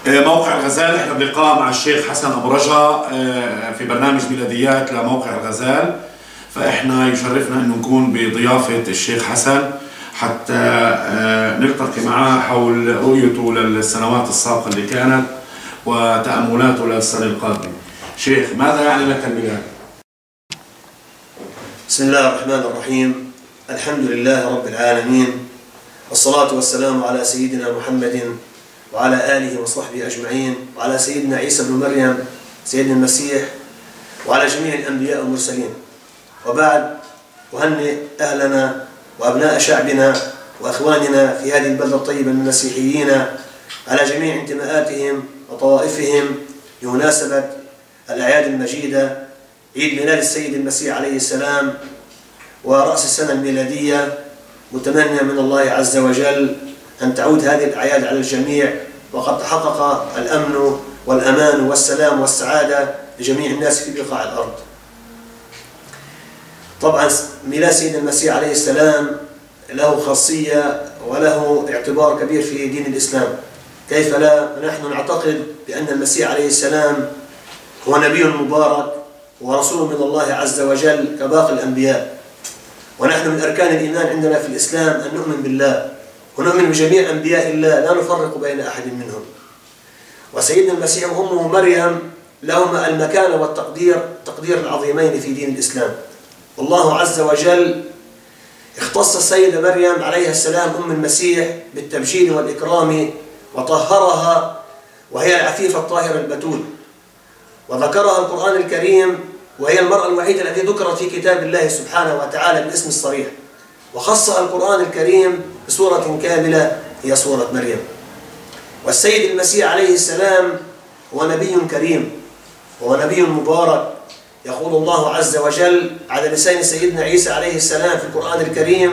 موقع الغزال، احنا بلقاء مع الشيخ حسن أبو رجا في برنامج ميلاديات لموقع الغزال. فاحنا يشرفنا انه نكون بضيافة الشيخ حسن حتى نلتقي معه حول رؤيته للسنوات السابقة اللي كانت وتأملاته للسنة القادمة. شيخ، ماذا يعني لك الميلاد؟ بسم الله الرحمن الرحيم. الحمد لله رب العالمين، والصلاة والسلام على سيدنا محمد وعلى آله وصحبه أجمعين، وعلى سيدنا عيسى بن مريم سيدنا المسيح، وعلى جميع الأنبياء والمرسلين. وبعد، أهنئ أهلنا وأبناء شعبنا وأخواننا في هذه البلدة الطيبة من المسيحيين على جميع انتماءاتهم وطوائفهم بمناسبة الأعياد المجيدة، عيد ميلاد السيد المسيح عليه السلام ورأس السنة الميلادية، متمنيا من الله عز وجل أن تعود هذه الأعياد على الجميع، وقد تحقق الأمن والأمان والسلام والسعادة لجميع الناس في بقاع الأرض. طبعا ميلاد سيدنا المسيح عليه السلام له خاصية وله اعتبار كبير في دين الإسلام. كيف لا؟ نحن نعتقد بأن المسيح عليه السلام هو نبي مبارك ورسول من الله عز وجل كباقي الأنبياء. ونحن من أركان الإيمان عندنا في الإسلام أن نؤمن بالله ونؤمن بجميع أنبياء الله، لا نفرق بين أحد منهم. وسيدنا المسيح وأمه مريم لهما المكانة والتقدير العظيمين في دين الإسلام. والله عز وجل اختص السيدة مريم عليها السلام أم المسيح بالتبجيل والإكرام وطهرها، وهي العفيفة الطاهرة البتول، وذكرها القرآن الكريم وهي المرأة الوحيدة التي ذكرت في كتاب الله سبحانه وتعالى بالاسم الصريح، وخصها القرآن الكريم بسورة كاملة هي سورة مريم. والسيد المسيح عليه السلام هو نبي كريم وهو نبي مبارك. يقول الله عز وجل على لسان سيدنا عيسى عليه السلام في القرآن الكريم: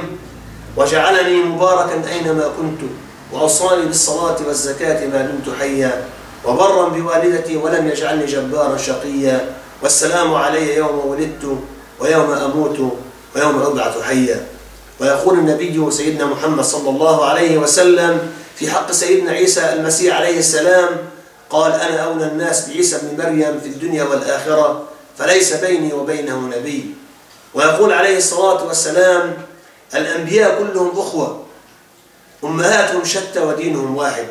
وجعلني مباركا أينما كنت وأوصاني بالصلاة والزكاة ما دمت حيا وبرا بوالدتي ولم يجعلني جبارا شقيا والسلام علي يوم ولدت ويوم أموت ويوم أبعث حيا. ويقول النبي سيدنا محمد صلى الله عليه وسلم في حق سيدنا عيسى المسيح عليه السلام قال: أنا أولى الناس بعيسى بن مريم في الدنيا والآخرة فليس بيني وبينه نبي. ويقول عليه الصلاة والسلام: الأنبياء كلهم أخوة، أمهاتهم شتى ودينهم واحد.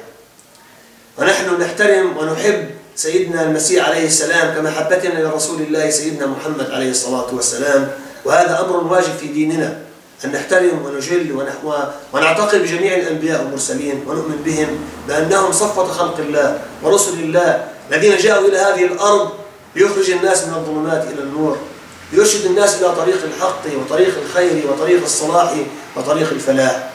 ونحن نحترم ونحب سيدنا المسيح عليه السلام كمحبتنا لرسول الله سيدنا محمد عليه الصلاة والسلام، وهذا أمر واجب في ديننا أن نحترم ونجل ونعتقد بجميع الأنبياء والمرسلين ونؤمن بهم بأنهم صفوة خلق الله ورسل الله الذين جاءوا إلى هذه الأرض ليخرج الناس من الظلمات إلى النور، ليرشد الناس إلى طريق الحق وطريق الخير وطريق الصلاح وطريق الفلاح.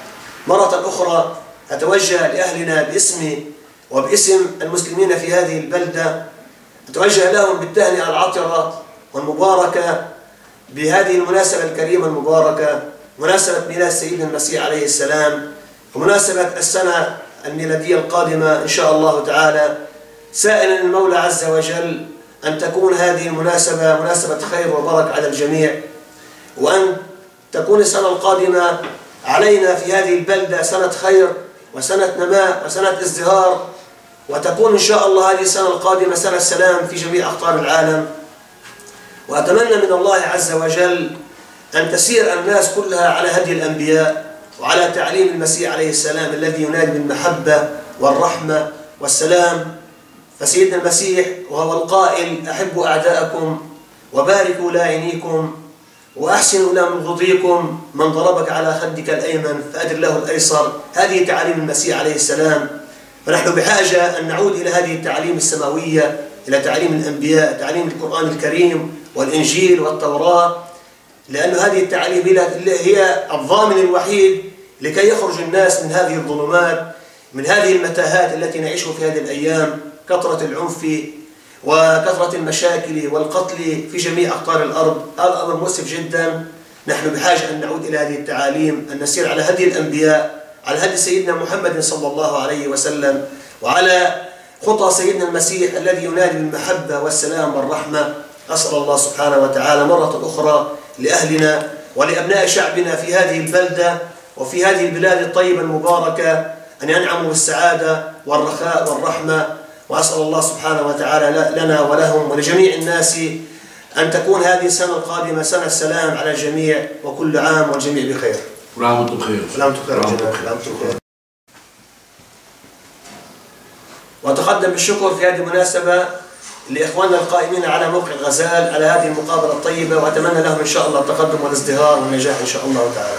مرة أخرى أتوجه لأهلنا باسمي وباسم المسلمين في هذه البلدة، أتوجه لهم بالتهنئة العطرة والمباركة بهذه المناسبة الكريمة المباركة، مناسبة ميلاد سيدنا المسيح عليه السلام ومناسبة السنة الميلادية القادمة إن شاء الله تعالى، سائلا المولى عز وجل أن تكون هذه المناسبة مناسبة خير وبركة على الجميع، وأن تكون السنة القادمة علينا في هذه البلدة سنة خير وسنة نماء وسنة ازدهار، وتكون إن شاء الله هذه السنة القادمة سنة سلام في جميع أقطار العالم. وأتمنى من الله عز وجل أن تسير الناس كلها على هدي الأنبياء وعلى تعليم المسيح عليه السلام الذي ينادي بالمحبة والرحمة والسلام. فسيدنا المسيح وهو القائل: أحبوا أعداءكم وباركوا لاعنيكم وأحسنوا إلى مبغضيكم، من ضربك على خدك الأيمن فأدر له الأيسر. هذه تعاليم المسيح عليه السلام، فنحن بحاجة أن نعود إلى هذه التعاليم السماوية، إلى تعليم الأنبياء، تعليم القرآن الكريم والإنجيل والتوراة، لأن هذه التعاليم هي الضامن الوحيد لكي يخرج الناس من هذه الظلمات، من هذه المتاهات التي نعيشها في هذه الأيام، كثرة العنف وكثرة المشاكل والقتل في جميع أقطار الأرض. هذا أمر مؤسف جدا. نحن بحاجة أن نعود إلى هذه التعاليم، أن نسير على هدي الأنبياء، على هدي سيدنا محمد صلى الله عليه وسلم، وعلى خطى سيدنا المسيح الذي ينادي بالمحبة والسلام والرحمة. أسأل الله سبحانه وتعالى مرة أخرى لأهلنا ولأبناء شعبنا في هذه البلدة وفي هذه البلاد الطيبة المباركة أن ينعموا بالسعادة والرخاء والرحمة وأسأل الله سبحانه وتعالى لنا ولهم ولجميع الناس أن تكون هذه السنة القادمة سنة السلام على الجميع، وكل عام والجميع بخير. كل عام وانتم بخير. كل عام وانتم بخير. وأتقدم بالشكر في هذه المناسبة لإخواننا القائمين على موقع الغزال على هذه المقابلة الطيبة، وأتمنى لهم إن شاء الله التقدم والازدهار والنجاح إن شاء الله تعالى.